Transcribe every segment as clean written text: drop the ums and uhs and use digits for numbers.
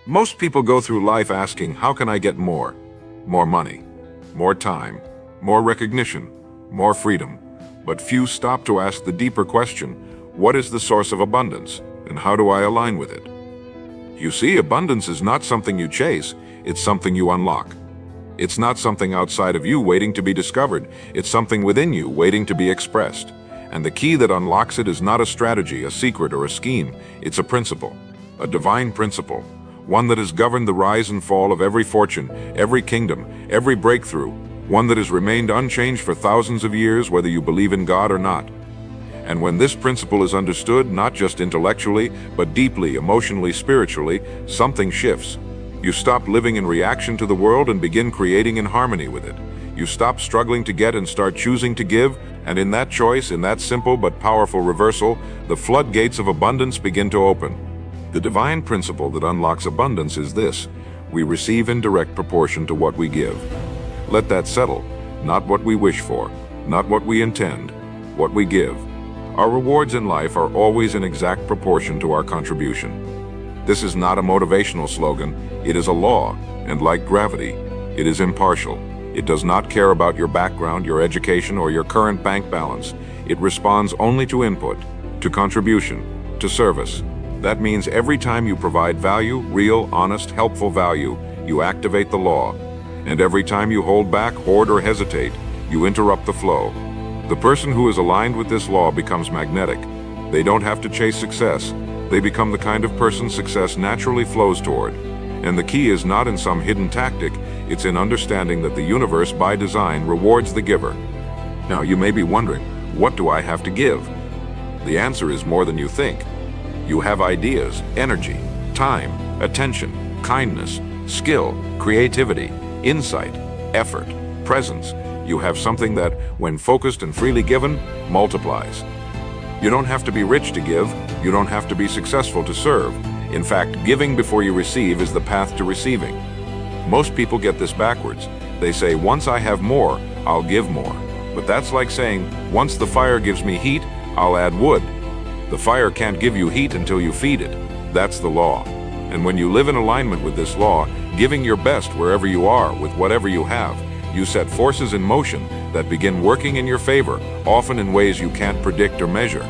Most people go through life asking, how can I get more? More money, more time, more recognition, more freedom. But few stop to ask the deeper question, what is the source of abundance, and how do I align with it? You see, abundance is not something you chase, it's something you unlock. It's not something outside of you waiting to be discovered, it's something within you waiting to be expressed. And the key that unlocks it is not a strategy, a secret, or a scheme, it's a principle, a divine principle. One that has governed the rise and fall of every fortune, every kingdom, every breakthrough, one that has remained unchanged for thousands of years, whether you believe in God or not. And when this principle is understood, not just intellectually, but deeply, emotionally, spiritually, something shifts. You stop living in reaction to the world and begin creating in harmony with it. You stop struggling to get and start choosing to give, and in that choice, in that simple but powerful reversal, the floodgates of abundance begin to open. The divine principle that unlocks abundance is this: we receive in direct proportion to what we give. Let that settle. Not what we wish for, not what we intend, what we give. Our rewards in life are always in exact proportion to our contribution. This is not a motivational slogan, it is a law, and like gravity, it is impartial. It does not care about your background, your education, or your current bank balance. It responds only to input, to contribution, to service. That means every time you provide value, real, honest, helpful value, you activate the law. And every time you hold back, hoard, or hesitate, you interrupt the flow. The person who is aligned with this law becomes magnetic. They don't have to chase success. They become the kind of person success naturally flows toward. And the key is not in some hidden tactic, it's in understanding that the universe, by design, rewards the giver. Now, you may be wondering, what do I have to give? The answer is more than you think. You have ideas, energy, time, attention, kindness, skill, creativity, insight, effort, presence. You have something that, when focused and freely given, multiplies. You don't have to be rich to give. You don't have to be successful to serve. In fact, giving before you receive is the path to receiving. Most people get this backwards. They say, once I have more, I'll give more. But that's like saying, once the fire gives me heat, I'll add wood. The fire can't give you heat until you feed it. That's the law. And when you live in alignment with this law, giving your best wherever you are, with whatever you have, you set forces in motion that begin working in your favor, often in ways you can't predict or measure.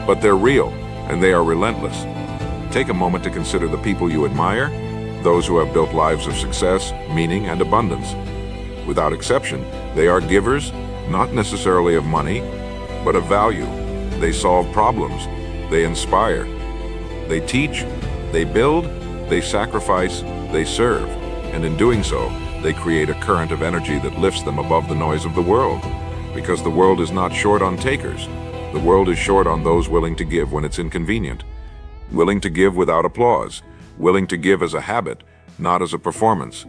But they're real, and they are relentless. Take a moment to consider the people you admire, those who have built lives of success, meaning, and abundance. Without exception, they are givers, not necessarily of money, but of value. They solve problems. They inspire. They teach. They build. They sacrifice. They serve. And in doing so, they create a current of energy that lifts them above the noise of the world. Because the world is not short on takers. The world is short on those willing to give when it's inconvenient. Willing to give without applause. Willing to give as a habit, not as a performance.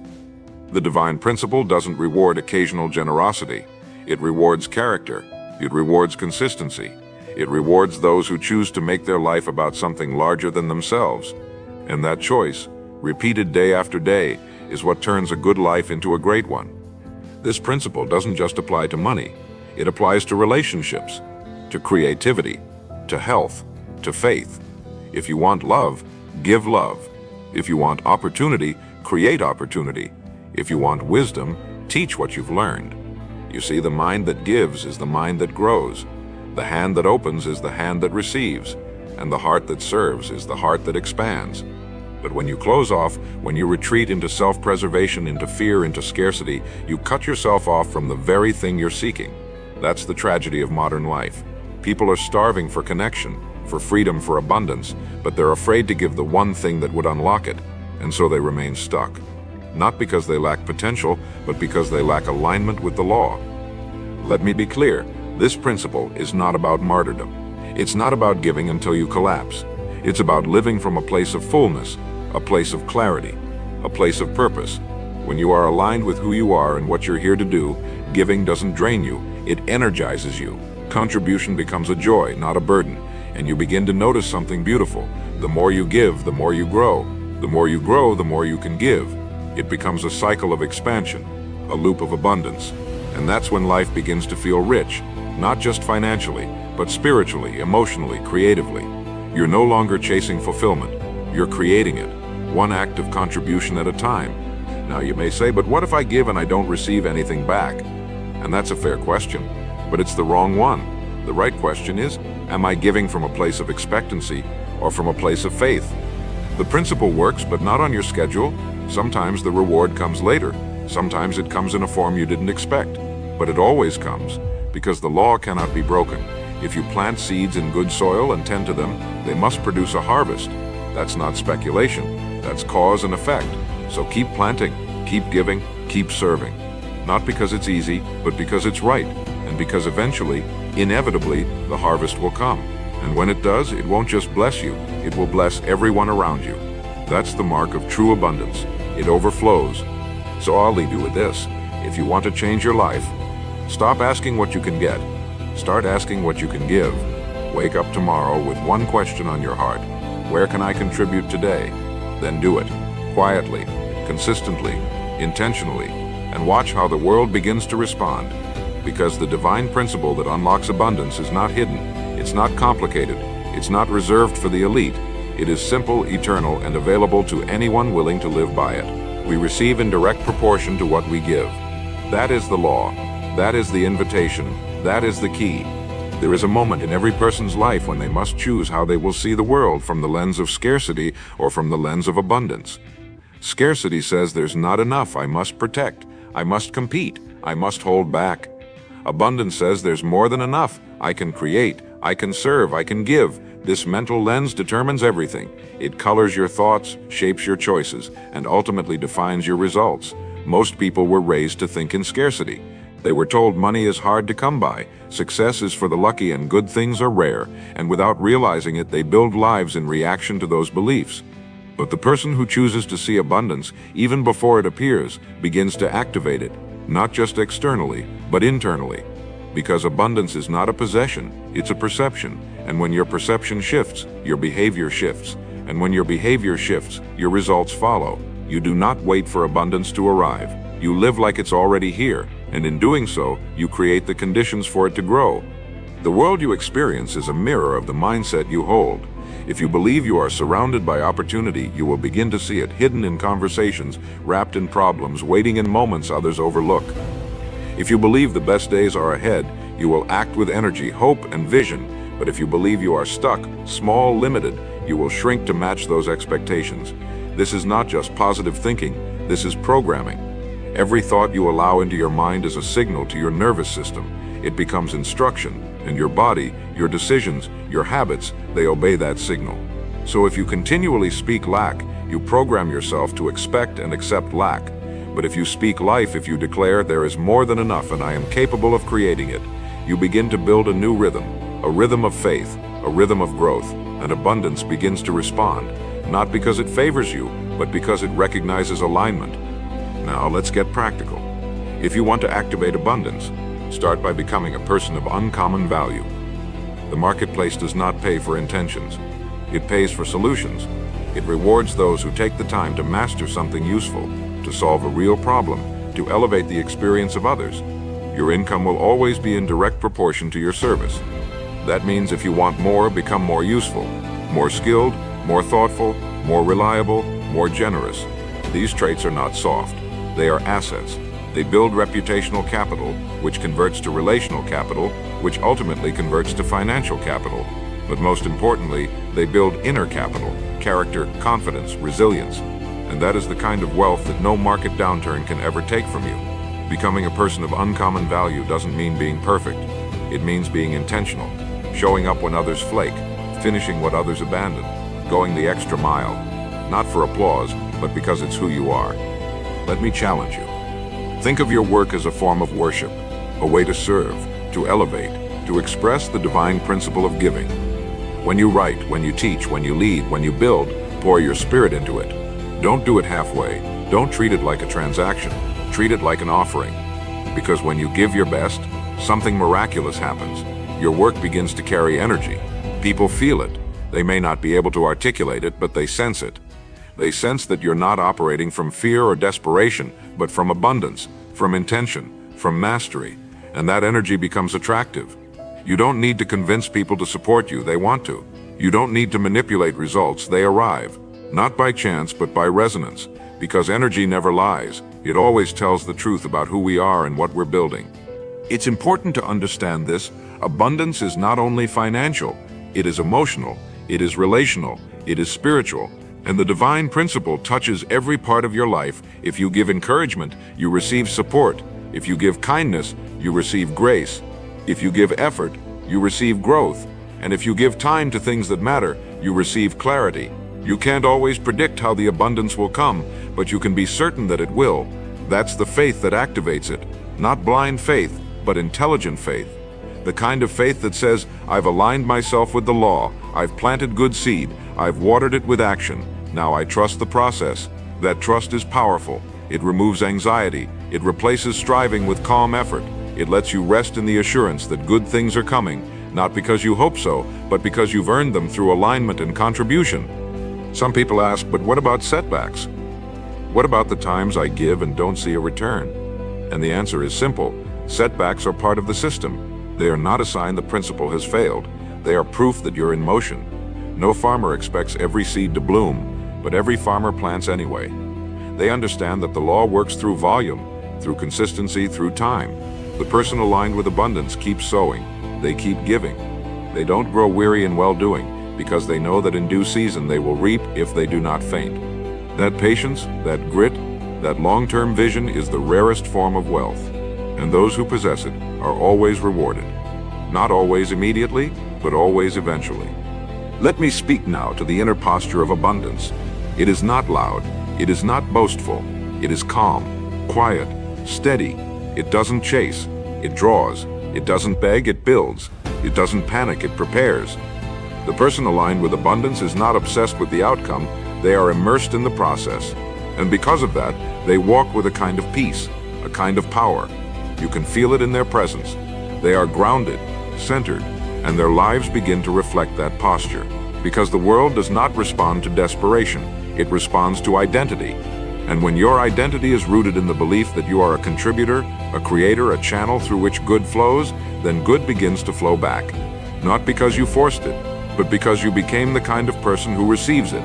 The divine principle doesn't reward occasional generosity. It rewards character. It rewards consistency. It rewards those who choose to make their life about something larger than themselves. And that choice, repeated day after day, is what turns a good life into a great one. This principle doesn't just apply to money. It applies to relationships, to creativity, to health, to faith. If you want love, give love. If you want opportunity, create opportunity. If you want wisdom, teach what you've learned. You see, the mind that gives is the mind that grows. The hand that opens is the hand that receives. And the heart that serves is the heart that expands. But when you close off, when you retreat into self-preservation, into fear, into scarcity, you cut yourself off from the very thing you're seeking. That's the tragedy of modern life. People are starving for connection, for freedom, for abundance, but they're afraid to give the one thing that would unlock it, and so they remain stuck. Not because they lack potential, but because they lack alignment with the law. Let me be clear, this principle is not about martyrdom. It's not about giving until you collapse. It's about living from a place of fullness, a place of clarity, a place of purpose. When you are aligned with who you are and what you're here to do, giving doesn't drain you, it energizes you. Contribution becomes a joy, not a burden, and you begin to notice something beautiful. The more you give, the more you grow. The more you grow, the more you can give. It becomes a cycle of expansion, a loop of abundance. And that's when life begins to feel rich, not just financially, but spiritually, emotionally, creatively. You're no longer chasing fulfillment. You're creating it. one act of contribution at a time. Now you may say, but what if I give and I don't receive anything back? And that's a fair question, but it's the wrong one. The right question is, am I giving from a place of expectancy or from a place of faith? The principle works, but not on your schedule. Sometimes the reward comes later. Sometimes it comes in a form you didn't expect. But it always comes, because the law cannot be broken. If you plant seeds in good soil and tend to them, they must produce a harvest. That's not speculation. That's cause and effect. So keep planting, keep giving, keep serving. Not because it's easy, but because it's right, and because eventually, inevitably, the harvest will come. And when it does, it won't just bless you, it will bless everyone around you. That's the mark of true abundance. It overflows. So I'll leave you with this. If you want to change your life, stop asking what you can get. Start asking what you can give. Wake up tomorrow with one question on your heart. Where can I contribute today? Then do it. Quietly, consistently, intentionally, and watch how the world begins to respond. Because the divine principle that unlocks abundance is not hidden. It's not complicated. It's not reserved for the elite. It is simple, eternal, and available to anyone willing to live by it. We receive in direct proportion to what we give. That is the law. That is the invitation. That is the key. There is a moment in every person's life when they must choose how they will see the world, from the lens of scarcity or from the lens of abundance. Scarcity says there's not enough, I must protect, I must compete, I must hold back. Abundance says there's more than enough, I can create, I can serve, I can give. This mental lens determines everything. It colors your thoughts, shapes your choices, and ultimately defines your results. Most people were raised to think in scarcity. They were told money is hard to come by, success is for the lucky, and good things are rare, and without realizing it, they build lives in reaction to those beliefs. But the person who chooses to see abundance, even before it appears, begins to activate it, not just externally, but internally. Because abundance is not a possession, it's a perception, and when your perception shifts, your behavior shifts, and when your behavior shifts, your results follow. You do not wait for abundance to arrive. You live like it's already here, and in doing so, you create the conditions for it to grow. The world you experience is a mirror of the mindset you hold. If you believe you are surrounded by opportunity, you will begin to see it hidden in conversations, wrapped in problems, waiting in moments others overlook. If you believe the best days are ahead, you will act with energy, hope, and vision. But if you believe you are stuck, small, limited, you will shrink to match those expectations. This is not just positive thinking, this is programming. Every thought you allow into your mind is a signal to your nervous system. It becomes instruction, and your body, your decisions, your habits, they obey that signal. So if you continually speak lack, you program yourself to expect and accept lack. But if you speak life, if you declare there is more than enough and I am capable of creating it, you begin to build a new rhythm, a rhythm of faith, a rhythm of growth, and abundance begins to respond, not because it favors you, but because it recognizes alignment. Now let's get practical. If you want to activate abundance, start by becoming a person of uncommon value. The marketplace does not pay for intentions. It pays for solutions. It rewards those who take the time to master something useful, to solve a real problem, to elevate the experience of others. Your income will always be in direct proportion to your service. That means if you want more, become more useful, more skilled, more thoughtful, more reliable, more generous. These traits are not soft. They are assets. They build reputational capital, which converts to relational capital, which ultimately converts to financial capital. But most importantly, they build inner capital, character, confidence, resilience. And that is the kind of wealth that no market downturn can ever take from you. Becoming a person of uncommon value doesn't mean being perfect. It means being intentional, showing up when others flake, finishing what others abandon, going the extra mile, not for applause, but because it's who you are. Let me challenge you. Think of your work as a form of worship, a way to serve, to elevate, to express the divine principle of giving. When you write, when you teach, when you lead, when you build, pour your spirit into it. Don't do it halfway. Don't treat it like a transaction. Treat it like an offering. Because when you give your best, something miraculous happens. Your work begins to carry energy. People feel it. They may not be able to articulate it, but they sense it. They sense that you're not operating from fear or desperation, but from abundance, from intention, from mastery, and that energy becomes attractive. You don't need to convince people to support you, they want to. You don't need to manipulate results, they arrive. Not by chance, but by resonance, because energy never lies. It always tells the truth about who we are and what we're building. It's important to understand this. Abundance is not only financial, it is emotional, it is relational, it is spiritual, and the divine principle touches every part of your life. If you give encouragement, you receive support. If you give kindness, you receive grace. If you give effort, you receive growth. And if you give time to things that matter, you receive clarity. You can't always predict how the abundance will come, but you can be certain that it will. That's the faith that activates it. Not blind faith, but intelligent faith. The kind of faith that says, I've aligned myself with the law, I've planted good seed, I've watered it with action, now I trust the process. That trust is powerful. It removes anxiety. It replaces striving with calm effort. It lets you rest in the assurance that good things are coming, not because you hope so, but because you've earned them through alignment and contribution. Some people ask, but what about setbacks? What about the times I give and don't see a return? And the answer is simple. Setbacks are part of the system. They are not a sign the principle has failed. They are proof that you're in motion. No farmer expects every seed to bloom, but every farmer plants anyway. They understand that the law works through volume, through consistency, through time. The person aligned with abundance keeps sowing. They keep giving. They don't grow weary in well-doing, because they know that in due season they will reap if they do not faint. That patience, that grit, that long-term vision is the rarest form of wealth, and those who possess it are always rewarded. Not always immediately, but always eventually. Let me speak now to the inner posture of abundance. It is not loud. It is not boastful. It is calm, quiet, steady. It doesn't chase. It draws. It doesn't beg. It builds. It doesn't panic. It prepares. The person aligned with abundance is not obsessed with the outcome. They are immersed in the process. And because of that, they walk with a kind of peace, a kind of power. You can feel it in their presence. They are grounded, centered, and their lives begin to reflect that posture. Because the world does not respond to desperation. It responds to identity. And when your identity is rooted in the belief that you are a contributor, a creator, a channel through which good flows, then good begins to flow back. Not because you forced it, but because you became the kind of person who receives it.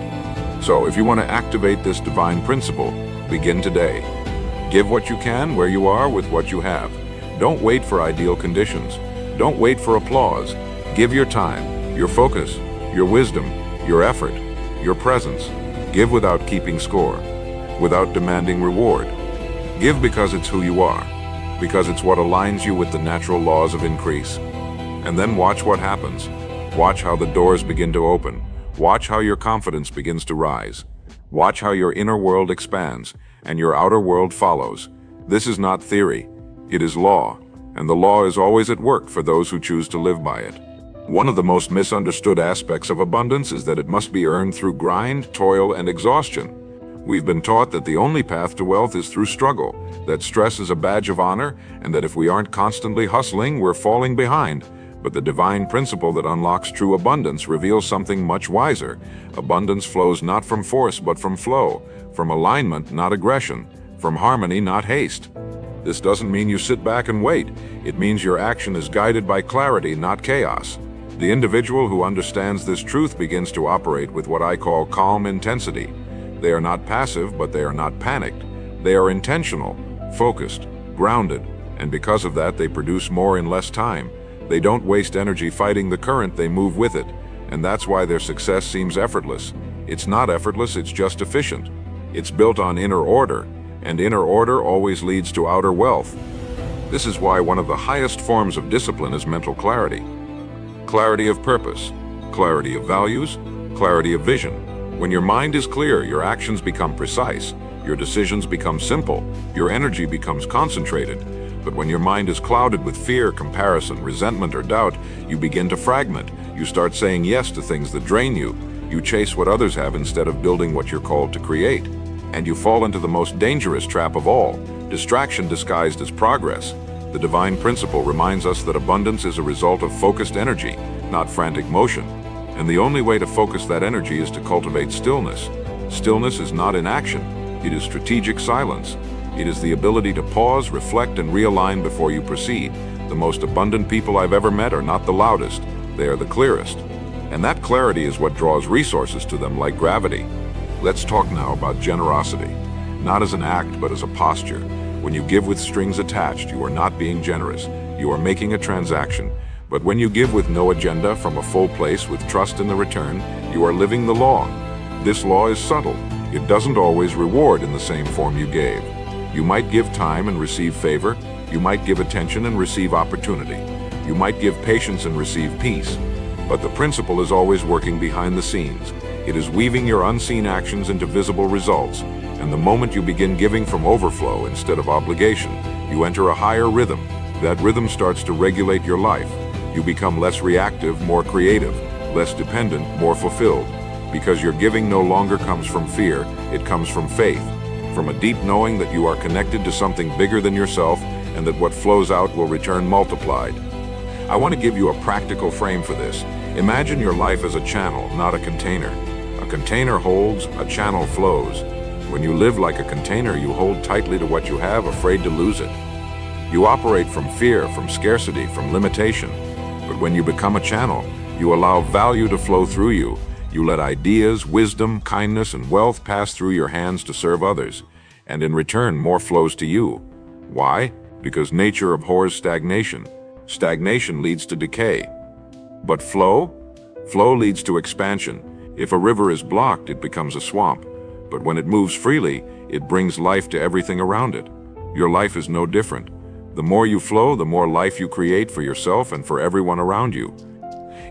So if you want to activate this divine principle, begin today. Give what you can where you are with what you have. Don't wait for ideal conditions. Don't wait for applause. Give your time, your focus, your wisdom, your effort, your presence. Give without keeping score, without demanding reward. Give because it's who you are, because it's what aligns you with the natural laws of increase. And then watch what happens. Watch how the doors begin to open. Watch how your confidence begins to rise. Watch how your inner world expands and your outer world follows. This is not theory. It is law, and the law is always at work for those who choose to live by it. One of the most misunderstood aspects of abundance is that it must be earned through grind, toil, and exhaustion. We've been taught that the only path to wealth is through struggle, that stress is a badge of honor, and that if we aren't constantly hustling, we're falling behind. But the divine principle that unlocks true abundance reveals something much wiser. Abundance flows not from force, but from flow, from alignment, not aggression, from harmony, not haste. This doesn't mean you sit back and wait. It means your action is guided by clarity, not chaos. The individual who understands this truth begins to operate with what I call calm intensity. They are not passive, but they are not panicked. They are intentional, focused, grounded, and because of that, they produce more in less time. They don't waste energy fighting the current, they move with it. And that's why their success seems effortless. It's not effortless, it's just efficient. It's built on inner order, and inner order always leads to outer wealth. This is why one of the highest forms of discipline is mental clarity. Clarity of purpose, clarity of values, clarity of vision. When your mind is clear, your actions become precise, your decisions become simple, your energy becomes concentrated. But when your mind is clouded with fear, comparison, resentment, or doubt, you begin to fragment. You start saying yes to things that drain you. You chase what others have instead of building what you're called to create. And you fall into the most dangerous trap of all, distraction disguised as progress. The divine principle reminds us that abundance is a result of focused energy, not frantic motion. And the only way to focus that energy is to cultivate stillness. Stillness is not inaction. It is strategic silence. It is the ability to pause, reflect, and realign before you proceed. The most abundant people I've ever met are not the loudest. They are the clearest. And that clarity is what draws resources to them like gravity. Let's talk now about generosity. Not as an act, but as a posture. When you give with strings attached, you are not being generous. You are making a transaction. But when you give with no agenda from a full place with trust in the return, you are living the law. This law is subtle. It doesn't always reward in the same form you gave. You might give time and receive favor. You might give attention and receive opportunity. You might give patience and receive peace. But the principle is always working behind the scenes. It is weaving your unseen actions into visible results. And the moment you begin giving from overflow instead of obligation, you enter a higher rhythm. That rhythm starts to regulate your life. You become less reactive, more creative, less dependent, more fulfilled. Because your giving no longer comes from fear, it comes from faith, from a deep knowing that you are connected to something bigger than yourself and that what flows out will return multiplied. I want to give you a practical frame for this. Imagine your life as a channel, not a container. A container holds, a channel flows. When you live like a container, you hold tightly to what you have, afraid to lose it. You operate from fear, from scarcity, from limitation. But when you become a channel, you allow value to flow through you. You let ideas, wisdom, kindness, and wealth pass through your hands to serve others. And in return, more flows to you. Why? Because nature abhors stagnation. Stagnation leads to decay. But flow? Flow leads to expansion. If a river is blocked, it becomes a swamp. But when it moves freely, it brings life to everything around it. Your life is no different. The more you flow, the more life you create for yourself and for everyone around you.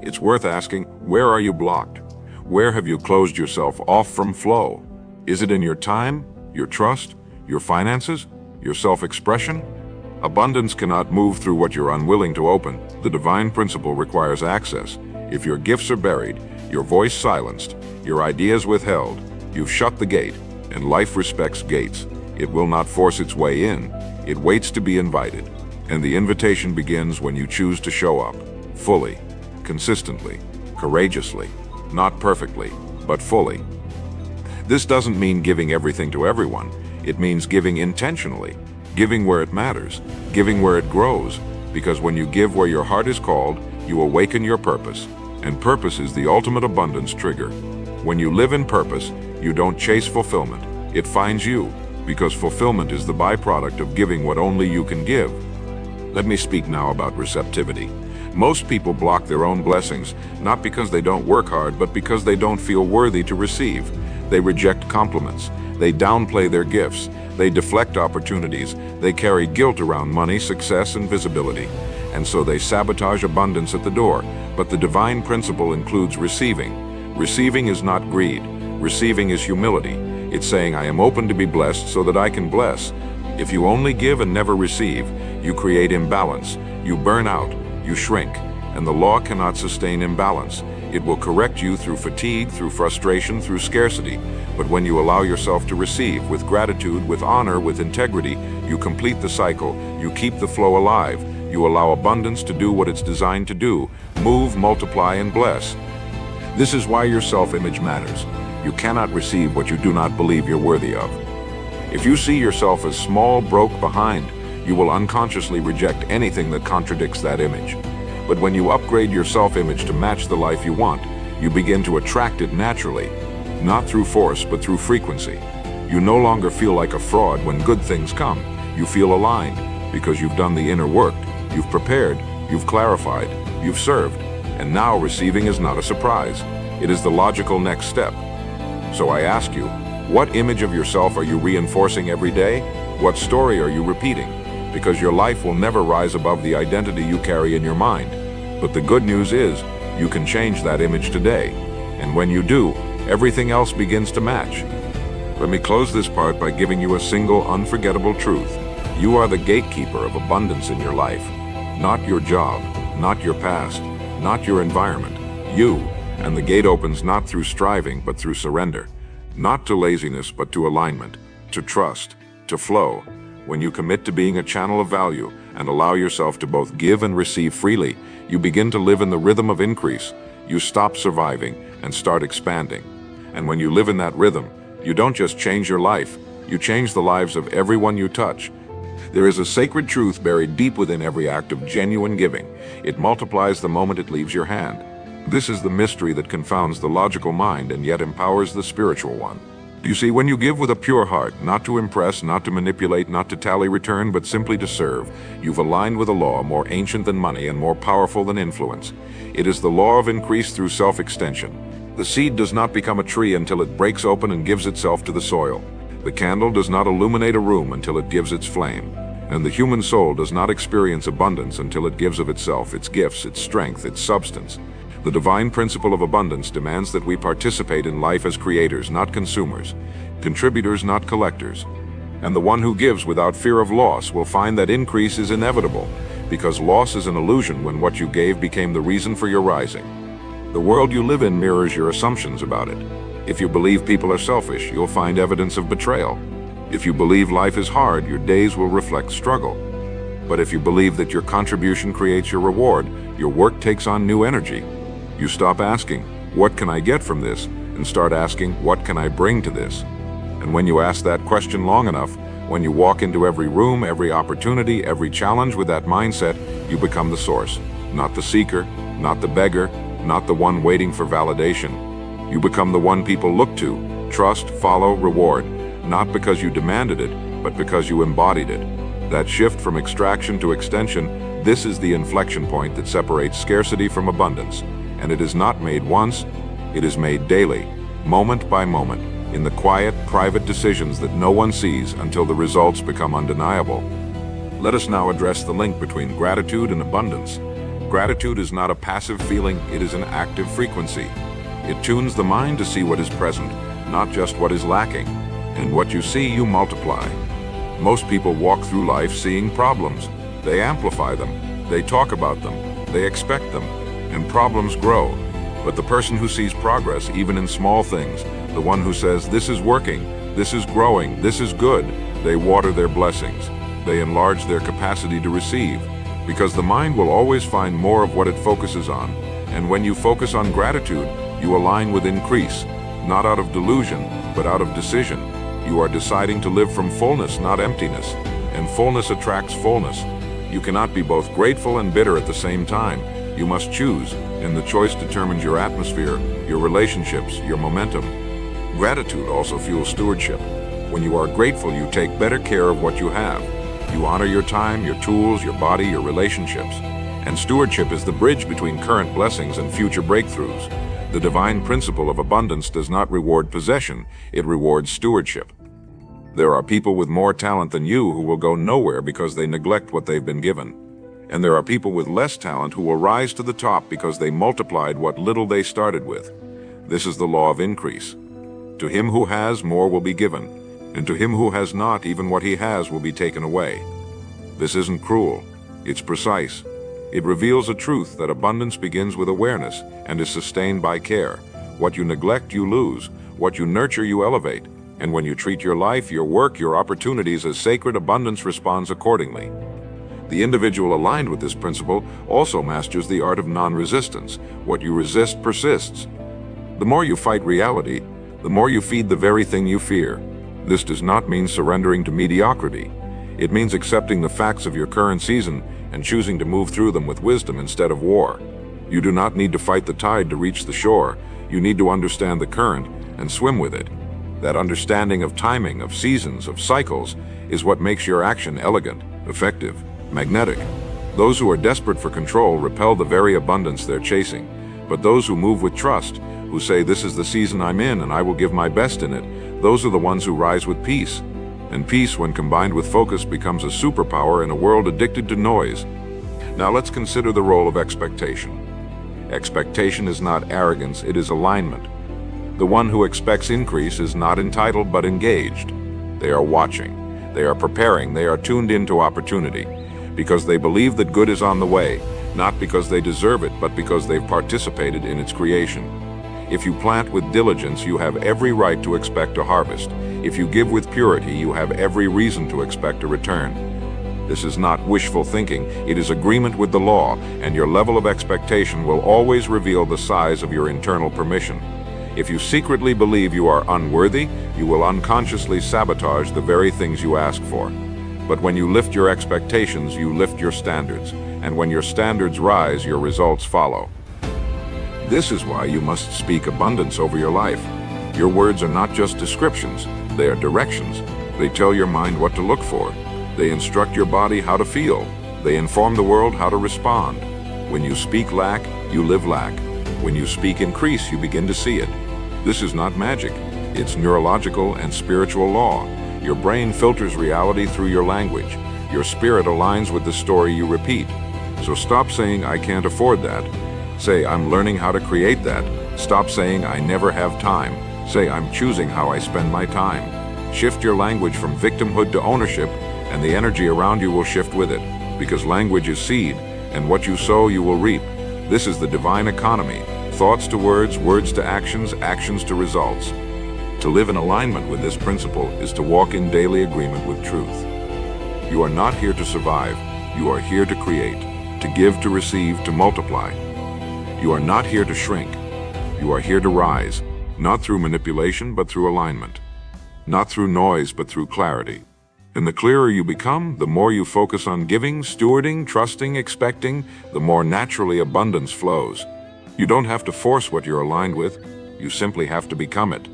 It's worth asking, where are you blocked? Where have you closed yourself off from flow? Is it in your time, your trust, your finances, your self-expression? Abundance cannot move through what you're unwilling to open. The divine principle requires access. If your gifts are buried, your voice silenced, your ideas withheld, you've shut the gate, and life respects gates. It will not force its way in. It waits to be invited. And the invitation begins when you choose to show up, fully, consistently, courageously, not perfectly, but fully. This doesn't mean giving everything to everyone. It means giving intentionally, giving where it matters, giving where it grows, because when you give where your heart is called, you awaken your purpose, and purpose is the ultimate abundance trigger. When you live in purpose, you don't chase fulfillment. It finds you, because fulfillment is the byproduct of giving what only you can give. Let me speak now about receptivity. Most people block their own blessings, not because they don't work hard, but because they don't feel worthy to receive. They reject compliments. They downplay their gifts. They deflect opportunities. They carry guilt around money, success, and visibility. And so they sabotage abundance at the door. But the divine principle includes receiving. Receiving is not greed. Receiving is humility. It's saying, I am open to be blessed so that I can bless. If you only give and never receive, you create imbalance. You burn out. You shrink. And the law cannot sustain imbalance. It will correct you through fatigue, through frustration, through scarcity. But when you allow yourself to receive with gratitude, with honor, with integrity, you complete the cycle. You keep the flow alive. You allow abundance to do what it's designed to do. Move, multiply, and bless. This is why your self-image matters. You cannot receive what you do not believe you're worthy of. If you see yourself as small, broke, behind, you will unconsciously reject anything that contradicts that image. But when you upgrade your self-image to match the life you want, you begin to attract it naturally, not through force, but through frequency. You no longer feel like a fraud when good things come. You feel aligned because you've done the inner work. You've prepared, you've clarified, you've served, and now receiving is not a surprise. It is the logical next step. So I ask you, what image of yourself are you reinforcing every day? What story are you repeating? Because your life will never rise above the identity you carry in your mind. But the good news is, you can change that image today. And when you do, everything else begins to match. Let me close this part by giving you a single unforgettable truth. You are the gatekeeper of abundance in your life. Not your job, not your past, not your environment. You. And the gate opens not through striving, but through surrender. Not to laziness, but to alignment, to trust, to flow. When you commit to being a channel of value and allow yourself to both give and receive freely, you begin to live in the rhythm of increase. You stop surviving and start expanding. And when you live in that rhythm, you don't just change your life, you change the lives of everyone you touch. There is a sacred truth buried deep within every act of genuine giving. It multiplies the moment it leaves your hand. This is the mystery that confounds the logical mind and yet empowers the spiritual one. You see, when you give with a pure heart, not to impress, not to manipulate, not to tally return, but simply to serve, you've aligned with a law more ancient than money and more powerful than influence. It is the law of increase through self-extension. The seed does not become a tree until it breaks open and gives itself to the soil. The candle does not illuminate a room until it gives its flame. And the human soul does not experience abundance until it gives of itself, its gifts, its strength, its substance. The divine principle of abundance demands that we participate in life as creators, not consumers, contributors, not collectors. And the one who gives without fear of loss will find that increase is inevitable, because loss is an illusion when what you gave became the reason for your rising. The world you live in mirrors your assumptions about it. If you believe people are selfish, you'll find evidence of betrayal. If you believe life is hard, your days will reflect struggle. But if you believe that your contribution creates your reward, your work takes on new energy. You stop asking, what can I get from this? And start asking, what can I bring to this? And when you ask that question long enough, when you walk into every room, every opportunity, every challenge with that mindset, you become the source. Not the seeker, not the beggar, not the one waiting for validation. You become the one people look to, trust, follow, reward. Not because you demanded it, but because you embodied it. That shift from extraction to extension, this is the inflection point that separates scarcity from abundance. And it is not made once, it is made daily, moment by moment, in the quiet, private decisions that no one sees until the results become undeniable. Let us now address the link between gratitude and abundance. Gratitude is not a passive feeling, it is an active frequency. It tunes the mind to see what is present, not just what is lacking. And what you see, you multiply. Most people walk through life seeing problems. They amplify them, they talk about them, they expect them, and problems grow. But the person who sees progress, even in small things, the one who says, this is working, this is growing, this is good, they water their blessings. They enlarge their capacity to receive, because the mind will always find more of what it focuses on. And when you focus on gratitude, you align with increase, not out of delusion, but out of decision. You are deciding to live from fullness, not emptiness, and fullness attracts fullness. You cannot be both grateful and bitter at the same time. You must choose, and the choice determines your atmosphere, your relationships, your momentum. Gratitude also fuels stewardship. When you are grateful, you take better care of what you have. You honor your time, your tools, your body, your relationships. And stewardship is the bridge between current blessings and future breakthroughs. The divine principle of abundance does not reward possession, it rewards stewardship. There are people with more talent than you who will go nowhere because they neglect what they've been given. And there are people with less talent who will rise to the top because they multiplied what little they started with. This is the law of increase. To him who has, more will be given, and to him who has not, even what he has will be taken away. This isn't cruel, it's precise. It reveals a truth that abundance begins with awareness and is sustained by care. What you neglect, you lose. What you nurture, you elevate. And when you treat your life, your work, your opportunities as sacred, abundance responds accordingly. The individual aligned with this principle also masters the art of non-resistance. What you resist persists. The more you fight reality, the more you feed the very thing you fear. This does not mean surrendering to mediocrity. It means accepting the facts of your current season and choosing to move through them with wisdom instead of war. You do not need to fight the tide to reach the shore. You need to understand the current and swim with it. That understanding of timing, of seasons, of cycles, is what makes your action elegant, effective, magnetic. Those who are desperate for control repel the very abundance they're chasing. But those who move with trust, who say, this is the season I'm in and I will give my best in it, those are the ones who rise with peace. And peace, when combined with focus, becomes a superpower in a world addicted to noise. Now let's consider the role of expectation. Expectation is not arrogance, it is alignment. The one who expects increase is not entitled but engaged. They are watching, they are preparing, they are tuned into opportunity, because they believe that good is on the way, not because they deserve it, but because they've participated in its creation. If you plant with diligence, you have every right to expect a harvest. If you give with purity, you have every reason to expect a return. This is not wishful thinking, it is agreement with the law, and your level of expectation will always reveal the size of your internal permission. If you secretly believe you are unworthy, you will unconsciously sabotage the very things you ask for. But when you lift your expectations, you lift your standards, and when your standards rise, your results follow. This is why you must speak abundance over your life. Your words are not just descriptions, they are directions. They tell your mind what to look for. They instruct your body how to feel. They inform the world how to respond. When you speak lack, you live lack. When you speak increase, you begin to see it. This is not magic. It's neurological and spiritual law. Your brain filters reality through your language. Your spirit aligns with the story you repeat. So stop saying, I can't afford that. Say, I'm learning how to create that. Stop saying, I never have time. Say, I'm choosing how I spend my time. Shift your language from victimhood to ownership, and the energy around you will shift with it. Because language is seed, and what you sow you will reap. This is the divine economy. Thoughts to words, words to actions, actions to results. To live in alignment with this principle is to walk in daily agreement with truth. You are not here to survive. You are here to create, to give, to receive, to multiply. You are not here to shrink. You are here to rise, not through manipulation, but through alignment. Not through noise, but through clarity. And the clearer you become, the more you focus on giving, stewarding, trusting, expecting, the more naturally abundance flows. You don't have to force what you're aligned with. You simply have to become it.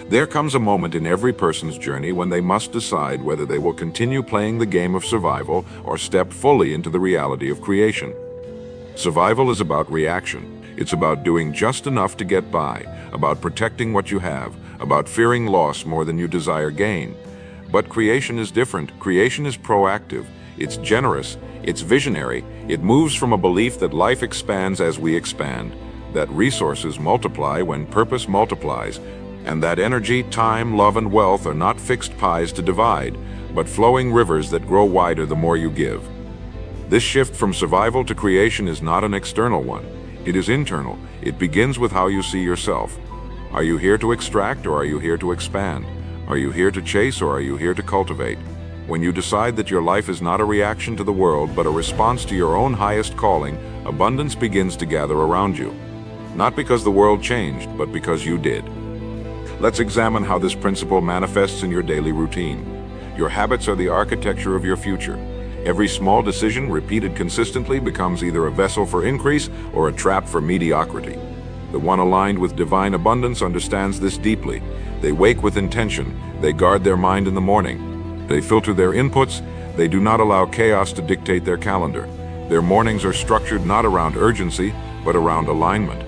There comes a moment in every person's journey when they must decide whether they will continue playing the game of survival or step fully into the reality of creation. Survival is about reaction. It's about doing just enough to get by, about protecting what you have, about fearing loss more than you desire gain. But creation is different. Creation is proactive. It's generous. It's visionary. It moves from a belief that life expands as we expand, that resources multiply when purpose multiplies, and that energy, time, love, and wealth are not fixed pies to divide, but flowing rivers that grow wider the more you give. This shift from survival to creation is not an external one. It is internal. It begins with how you see yourself. Are you here to extract, or are you here to expand? Are you here to chase, or are you here to cultivate? When you decide that your life is not a reaction to the world, but a response to your own highest calling, abundance begins to gather around you. Not because the world changed, but because you did. Let's examine how this principle manifests in your daily routine. Your habits are the architecture of your future. Every small decision, repeated consistently, becomes either a vessel for increase or a trap for mediocrity. The one aligned with divine abundance understands this deeply. They wake with intention. They guard their mind in the morning. They filter their inputs. They do not allow chaos to dictate their calendar. Their mornings are structured not around urgency, but around alignment.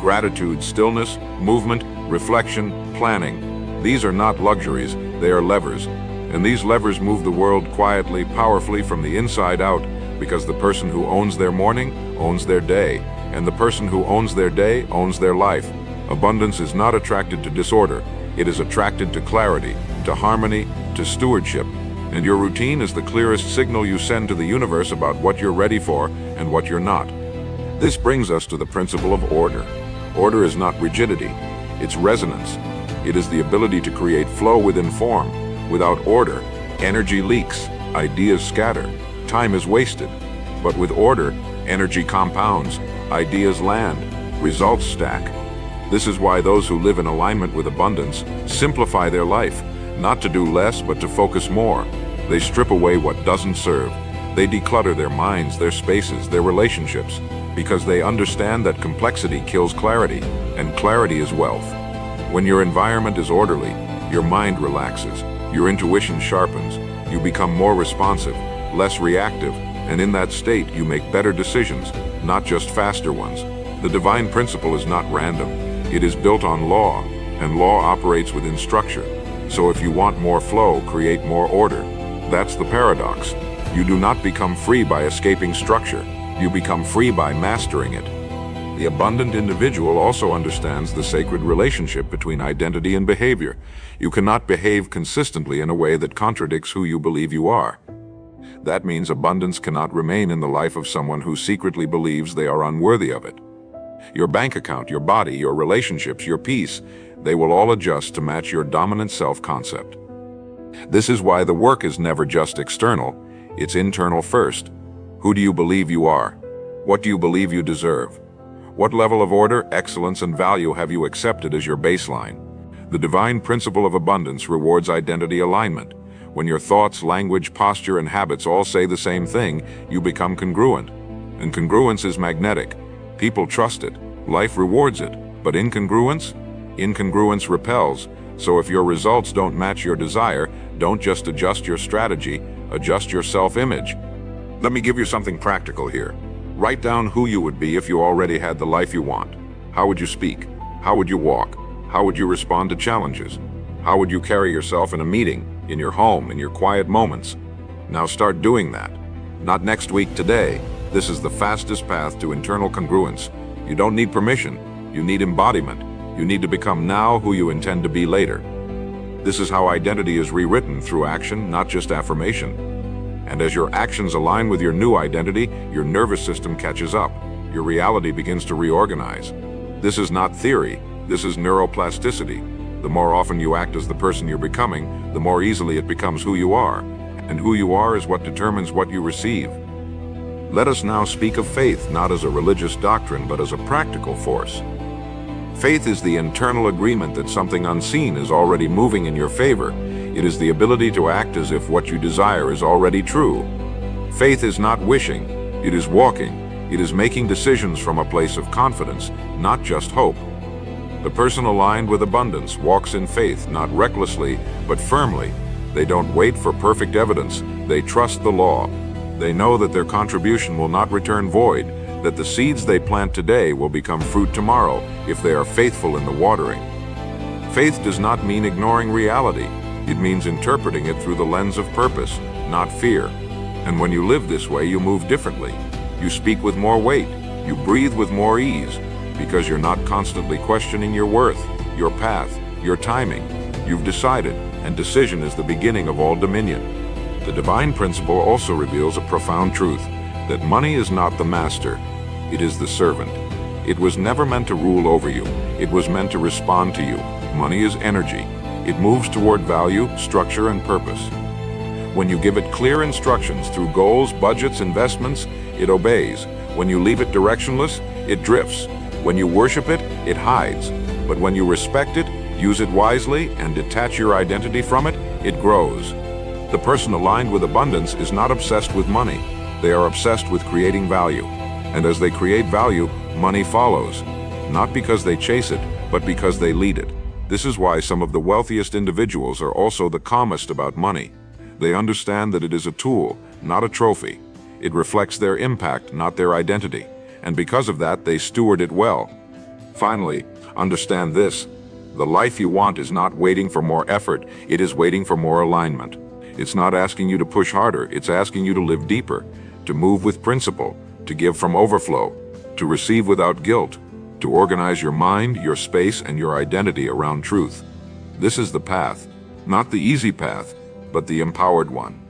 Gratitude, stillness, movement, reflection, planning. These are not luxuries, they are levers. And these levers move the world quietly, powerfully from the inside out, because the person who owns their morning owns their day, and the person who owns their day owns their life. Abundance is not attracted to disorder. It is attracted to clarity, to harmony, to stewardship. And your routine is the clearest signal you send to the universe about what you're ready for and what you're not. This brings us to the principle of order. Order is not rigidity, it's resonance. It is the ability to create flow within form. Without order, energy leaks, ideas scatter, time is wasted. But with order, energy compounds, ideas land, results stack. This is why those who live in alignment with abundance simplify their life, not to do less but to focus more. They strip away what doesn't serve. They declutter their minds, their spaces, their relationships, because they understand that complexity kills clarity, and clarity is wealth. When your environment is orderly, your mind relaxes, your intuition sharpens, you become more responsive, less reactive, and in that state you make better decisions, not just faster ones. The divine principle is not random. It is built on law, and law operates within structure. So if you want more flow, create more order. That's the paradox. You do not become free by escaping structure. You become free by mastering it. The abundant individual also understands the sacred relationship between identity and behavior. You cannot behave consistently in a way that contradicts who you believe you are. That means abundance cannot remain in the life of someone who secretly believes they are unworthy of it. Your bank account, your body, your relationships, your peace, they will all adjust to match your dominant self-concept. This is why the work is never just external, it's internal first. Who do you believe you are? What do you believe you deserve? What level of order, excellence, and value have you accepted as your baseline? The divine principle of abundance rewards identity alignment. When your thoughts, language, posture, and habits all say the same thing, you become congruent. And congruence is magnetic. People trust it. Life rewards it. But incongruence? Incongruence repels, so if your results don't match your desire, don't just adjust your strategy, adjust your self-image. Let me give you something practical here. Write down who you would be if you already had the life you want. How would you speak? How would you walk? How would you respond to challenges? How would you carry yourself in a meeting, in your home, in your quiet moments? Now start doing that. Not next week, today. This is the fastest path to internal congruence. You don't need permission. You need embodiment. You need to become now who you intend to be later. This is how identity is rewritten through action, not just affirmation. And as your actions align with your new identity, your nervous system catches up. Your reality begins to reorganize. This is not theory. This is neuroplasticity. The more often you act as the person you're becoming, the more easily it becomes who you are. And who you are is what determines what you receive. Let us now speak of faith, not as a religious doctrine, but as a practical force. Faith is the internal agreement that something unseen is already moving in your favor. It is the ability to act as if what you desire is already true. Faith is not wishing, it is walking. It is making decisions from a place of confidence, not just hope. The person aligned with abundance walks in faith, not recklessly, but firmly. They don't wait for perfect evidence, they trust the law. They know that their contribution will not return void, that the seeds they plant today will become fruit tomorrow if they are faithful in the watering. Faith does not mean ignoring reality. It means interpreting it through the lens of purpose, not fear. And when you live this way, you move differently. You speak with more weight. You breathe with more ease, because you're not constantly questioning your worth, your path, your timing. You've decided, and decision is the beginning of all dominion. The divine principle also reveals a profound truth, that money is not the master, it is the servant. It was never meant to rule over you, it was meant to respond to you. Money is energy. It moves toward value, structure, and purpose. When you give it clear instructions through goals, budgets, investments, it obeys. When you leave it directionless, it drifts. When you worship it, it hides. But when you respect it, use it wisely, and detach your identity from it, it grows. The person aligned with abundance is not obsessed with money. They are obsessed with creating value. And as they create value, money follows. Not because they chase it, but because they lead it. This is why some of the wealthiest individuals are also the calmest about money. They understand that it is a tool, not a trophy. It reflects their impact, not their identity. And because of that, they steward it well. Finally, understand this. The life you want is not waiting for more effort, it is waiting for more alignment. It's not asking you to push harder, it's asking you to live deeper, to move with principle, to give from overflow, to receive without guilt, to organize your mind, your space, and your identity around truth. This is the path, not the easy path, but the empowered one.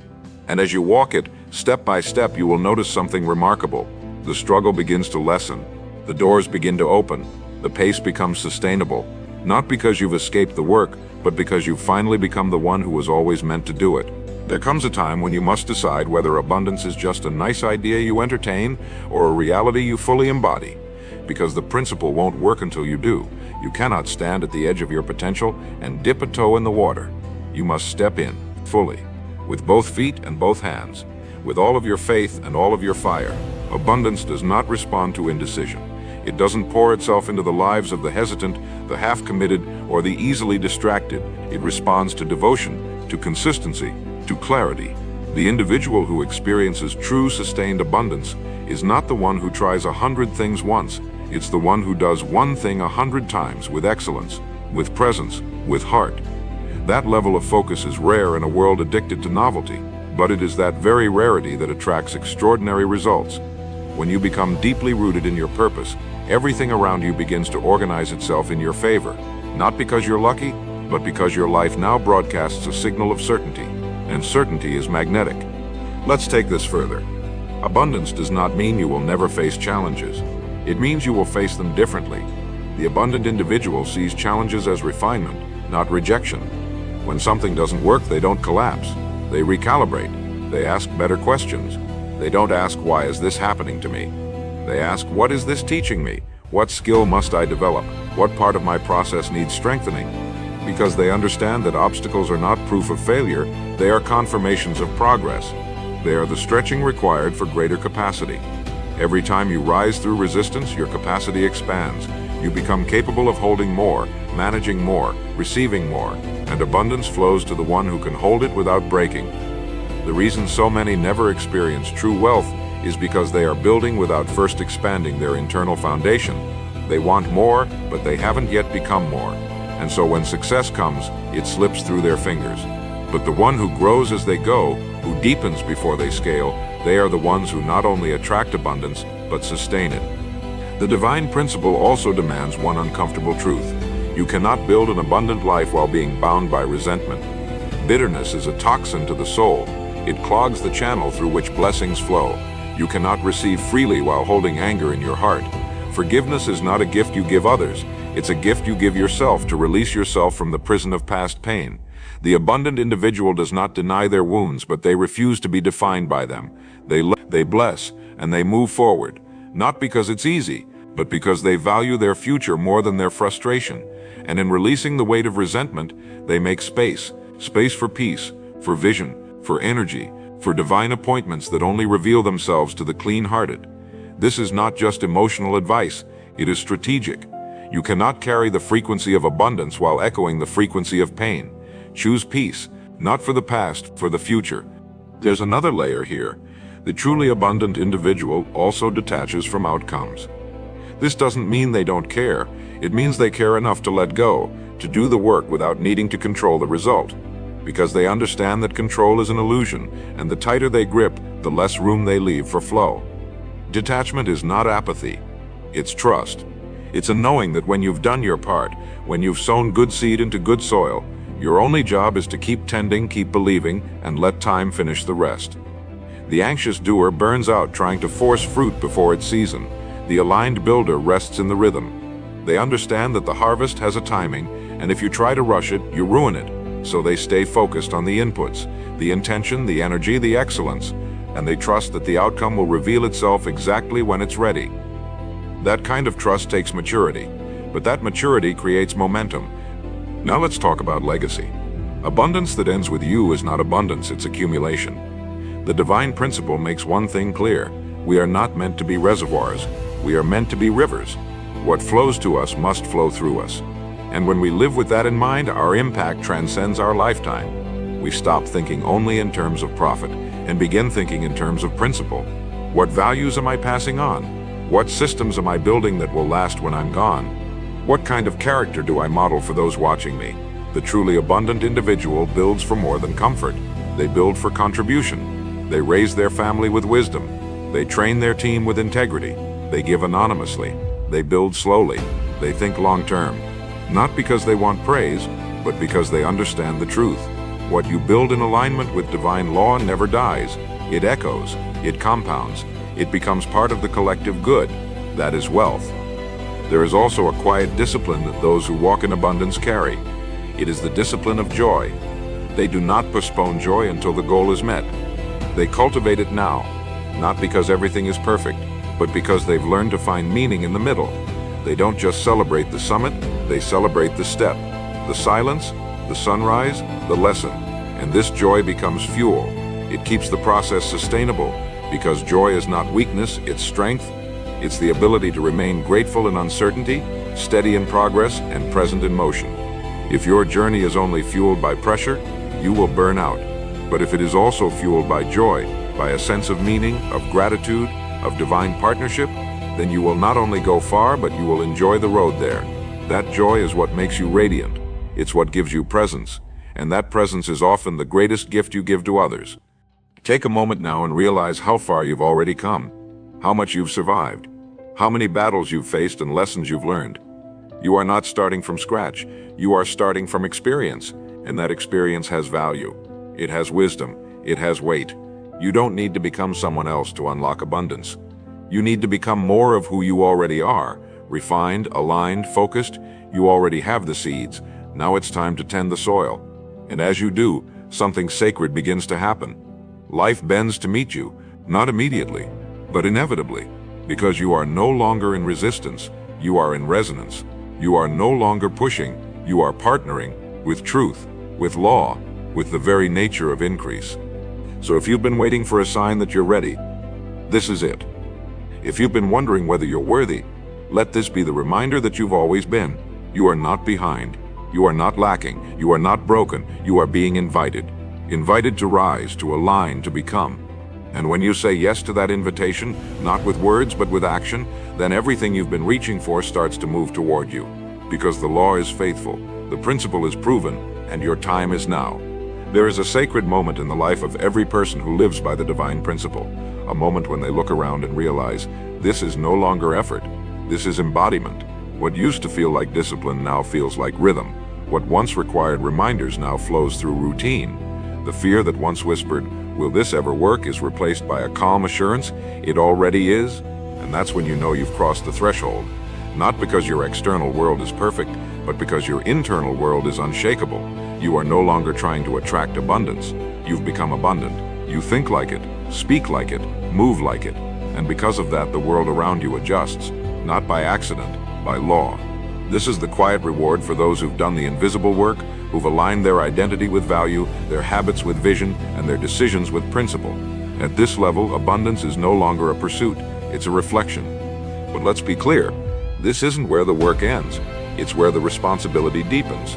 And as you walk it, step by step, you will notice something remarkable. The struggle begins to lessen, the doors begin to open, the pace becomes sustainable, not because you've escaped the work, but because you've finally become the one who was always meant to do it. There comes a time when you must decide whether abundance is just a nice idea you entertain or a reality you fully embody. Because the principle won't work until you do. You cannot stand at the edge of your potential and dip a toe in the water. You must step in, fully, with both feet and both hands, with all of your faith and all of your fire. Abundance does not respond to indecision. It doesn't pour itself into the lives of the hesitant, the half-committed, or the easily distracted. It responds to devotion, to consistency, to clarity. The individual who experiences true sustained abundance is not the one who tries 100 things once. It's the one who does one thing 100 times with excellence, with presence, with heart. That level of focus is rare in a world addicted to novelty, but it is that very rarity that attracts extraordinary results. When you become deeply rooted in your purpose, everything around you begins to organize itself in your favor, not because you're lucky, but because your life now broadcasts a signal of certainty, and certainty is magnetic. Let's take this further. Abundance does not mean you will never face challenges. It means you will face them differently. The abundant individual sees challenges as refinement, not rejection. When something doesn't work, they don't collapse. They recalibrate. They ask better questions. They don't ask, why is this happening to me? They ask, what is this teaching me? What skill must I develop? What part of my process needs strengthening? Because they understand that obstacles are not proof of failure, they are confirmations of progress. They are the stretching required for greater capacity. Every time you rise through resistance, your capacity expands. You become capable of holding more, managing more, receiving more, and abundance flows to the one who can hold it without breaking. The reason so many never experience true wealth is because they are building without first expanding their internal foundation. They want more, but they haven't yet become more. And so when success comes, it slips through their fingers. But the one who grows as they go, who deepens before they scale, they are the ones who not only attract abundance, but sustain it. The divine principle also demands one uncomfortable truth. You cannot build an abundant life while being bound by resentment. Bitterness is a toxin to the soul. It clogs the channel through which blessings flow. You cannot receive freely while holding anger in your heart. Forgiveness is not a gift you give others. It's a gift you give yourself to release yourself from the prison of past pain. The abundant individual does not deny their wounds, but they refuse to be defined by them. They bless, and they move forward, not because it's easy, but because they value their future more than their frustration. And in releasing the weight of resentment, they make space for peace, for vision, for energy, for divine appointments that only reveal themselves to the clean-hearted. This is not just emotional advice, it is strategic. You cannot carry the frequency of abundance while echoing the frequency of pain. Choose peace, not for the past, for the future. There's another layer here. The truly abundant individual also detaches from outcomes. This doesn't mean they don't care. It means they care enough to let go, to do the work without needing to control the result. Because they understand that control is an illusion, and the tighter they grip, the less room they leave for flow. Detachment is not apathy. It's trust. It's a knowing that when you've done your part, when you've sown good seed into good soil, your only job is to keep tending, keep believing, and let time finish the rest. The anxious doer burns out trying to force fruit before its season. The aligned builder rests in the rhythm. They understand that the harvest has a timing, and if you try to rush it, you ruin it. So they stay focused on the inputs, the intention, the energy, the excellence, and they trust that the outcome will reveal itself exactly when it's ready. That kind of trust takes maturity, but that maturity creates momentum. Now let's talk about legacy. Abundance that ends with you is not abundance, it's accumulation. The divine principle makes one thing clear. We are not meant to be reservoirs. We are meant to be rivers. What flows to us must flow through us. And when we live with that in mind, our impact transcends our lifetime. We stop thinking only in terms of profit and begin thinking in terms of principle. What values am I passing on? What systems am I building that will last when I'm gone? What kind of character do I model for those watching me? The truly abundant individual builds for more than comfort. They build for contribution. They raise their family with wisdom. They train their team with integrity. They give anonymously. They build slowly. They think long-term. Not because they want praise, but because they understand the truth. What you build in alignment with divine law never dies. It echoes. It compounds. It becomes part of the collective good. That is wealth. There is also a quiet discipline that those who walk in abundance carry. It is the discipline of joy. They do not postpone joy until the goal is met. They cultivate it now, not because everything is perfect, but because they've learned to find meaning in the middle. They don't just celebrate the summit, they celebrate the step, the silence, the sunrise, the lesson. And this joy becomes fuel. It keeps the process sustainable, because joy is not weakness, it's strength. It's the ability to remain grateful in uncertainty, steady in progress, and present in motion. If your journey is only fueled by pressure, you will burn out. But if it is also fueled by joy, by a sense of meaning, of gratitude, of divine partnership, then you will not only go far, but you will enjoy the road there. That joy is what makes you radiant. It's what gives you presence, and that presence is often the greatest gift you give to others. Take a moment now and realize how far you've already come, how much you've survived, how many battles you've faced and lessons you've learned. You are not starting from scratch. You are starting from experience, and that experience has value. It has wisdom. It has weight. You don't need to become someone else to unlock abundance. You need to become more of who you already are, refined, aligned, focused. You already have the seeds. Now it's time to tend the soil. And as you do, something sacred begins to happen. Life bends to meet you, not immediately, but inevitably, because you are no longer in resistance, you are in resonance. You are no longer pushing, you are partnering with truth, with law, with the very nature of increase. So if you've been waiting for a sign that you're ready, this is it. If you've been wondering whether you're worthy, Let this be the reminder that you've always been. You are not behind. You are not lacking. You are not broken. You are being invited. Invited to rise, to align, to become. And when you say yes to that invitation, not with words but with action, then everything you've been reaching for starts to move toward you. Because the law is faithful, the principle is proven, and your time is now. There is a sacred moment in the life of every person who lives by the divine principle, a moment when they look around and realize, this is no longer effort, this is embodiment. What used to feel like discipline now feels like rhythm. What once required reminders now flows through routine. The fear that once whispered, will this ever work, is replaced by a calm assurance, it already is, and that's when you know you've crossed the threshold. Not because your external world is perfect, but because your internal world is unshakable. You are no longer trying to attract abundance. You've become abundant. You think like it, speak like it, move like it, and because of that, the world around you adjusts, not by accident, by law. This is the quiet reward for those who've done the invisible work, who've aligned their identity with value, their habits with vision, and their decisions with principle. At this level, abundance is no longer a pursuit, it's a reflection. But let's be clear, this isn't where the work ends, it's where the responsibility deepens.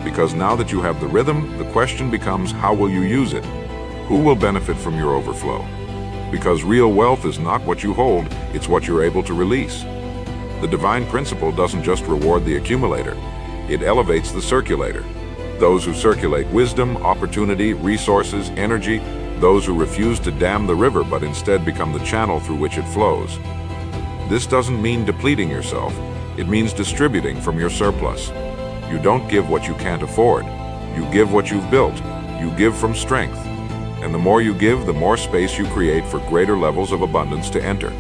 Because now that you have the rhythm, the question becomes, how will you use it? Who will benefit from your overflow? Because real wealth is not what you hold, it's what you're able to release. The divine principle doesn't just reward the accumulator, it elevates the circulator. Those who circulate wisdom, opportunity, resources, energy, those who refuse to dam the river but instead become the channel through which it flows. This doesn't mean depleting yourself, it means distributing from your surplus. You don't give what you can't afford, you give what you've built, you give from strength. And the more you give, the more space you create for greater levels of abundance to enter.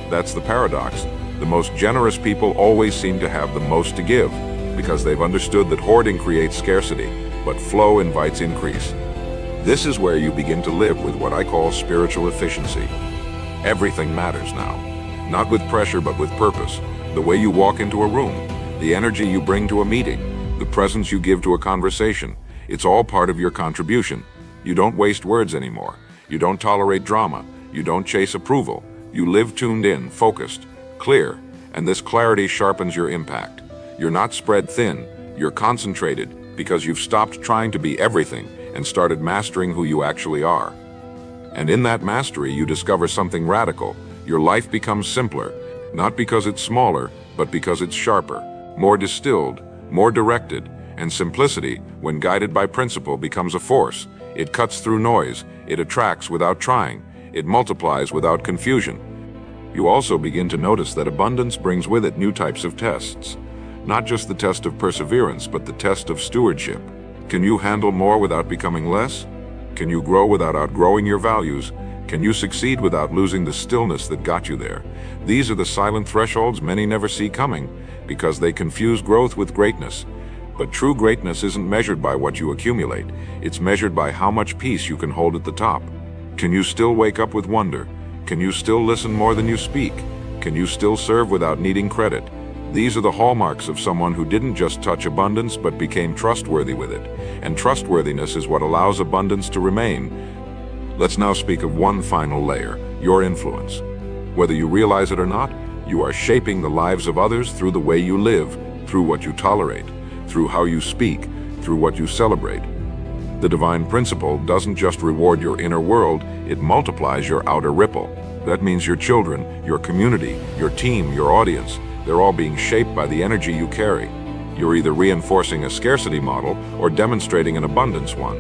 That's the paradox. The most generous people always seem to have the most to give, because they've understood that hoarding creates scarcity, but flow invites increase. This is where you begin to live with what I call spiritual efficiency. Everything matters now. Not with pressure, but with purpose. The way you walk into a room, the energy you bring to a meeting, the presence you give to a conversation, it's all part of your contribution. You don't waste words anymore. You don't tolerate drama. You don't chase approval. You live tuned in, focused, clear, and this clarity sharpens your impact. You're not spread thin, you're concentrated because you've stopped trying to be everything and started mastering who you actually are. And in that mastery, you discover something radical. Your life becomes simpler, not because it's smaller, but because it's sharper, more distilled, more directed, and simplicity, when guided by principle, becomes a force. It cuts through noise, it attracts without trying, it multiplies without confusion. You also begin to notice that abundance brings with it new types of tests. Not just the test of perseverance, but the test of stewardship. Can you handle more without becoming less? Can you grow without outgrowing your values? Can you succeed without losing the stillness that got you there? These are the silent thresholds many never see coming, because they confuse growth with greatness. But true greatness isn't measured by what you accumulate. It's measured by how much peace you can hold at the top. Can you still wake up with wonder? Can you still listen more than you speak? Can you still serve without needing credit? These are the hallmarks of someone who didn't just touch abundance but became trustworthy with it. And trustworthiness is what allows abundance to remain. Let's now speak of one final layer, your influence. Whether you realize it or not, you are shaping the lives of others through the way you live, through what you tolerate, through how you speak, through what you celebrate. The divine principle doesn't just reward your inner world, it multiplies your outer ripple. That means your children, your community, your team, your audience, they're all being shaped by the energy you carry. You're either reinforcing a scarcity model or demonstrating an abundance one.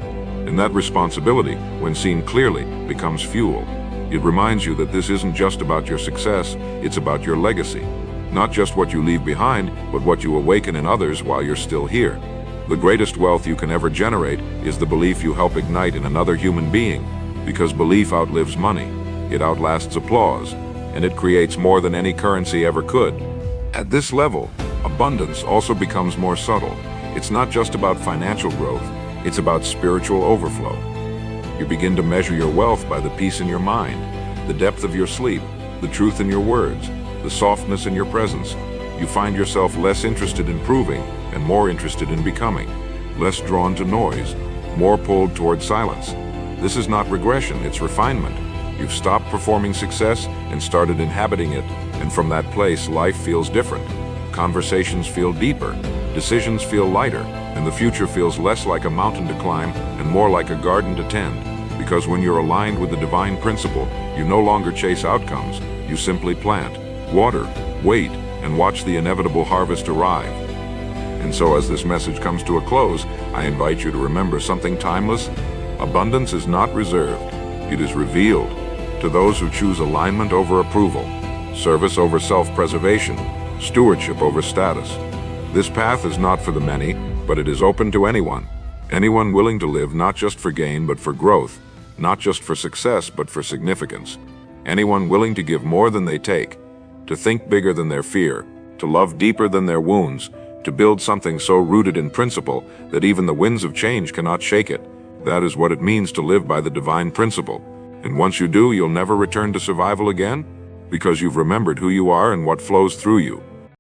And that responsibility, when seen clearly, becomes fuel. It reminds you that this isn't just about your success, it's about your legacy. Not just what you leave behind, but what you awaken in others while you're still here. The greatest wealth you can ever generate is the belief you help ignite in another human being, because belief outlives money, it outlasts applause, and it creates more than any currency ever could. At this level, abundance also becomes more subtle. It's not just about financial growth, it's about spiritual overflow. You begin to measure your wealth by the peace in your mind, the depth of your sleep, the truth in your words, the softness in your presence. You find yourself less interested in proving and more interested in becoming, less drawn to noise, more pulled toward silence. This is not regression, it's refinement. You've stopped performing success and started inhabiting it, and from that place, life feels different. Conversations feel deeper, decisions feel lighter, and the future feels less like a mountain to climb and more like a garden to tend. Because when you're aligned with the divine principle, you no longer chase outcomes, you simply plant, water, wait, and watch the inevitable harvest arrive. And so as this message comes to a close, I invite you to remember something timeless. Abundance is not reserved, it is revealed to those who choose alignment over approval, service over self-preservation, stewardship over status. This path is not for the many, but it is open to anyone. Anyone willing to live not just for gain but for growth, not just for success but for significance. Anyone willing to give more than they take, to think bigger than their fear, to love deeper than their wounds, to build something so rooted in principle that even the winds of change cannot shake it. That is what it means to live by the divine principle. And once you do, you'll never return to survival again, because you've remembered who you are and what flows through you.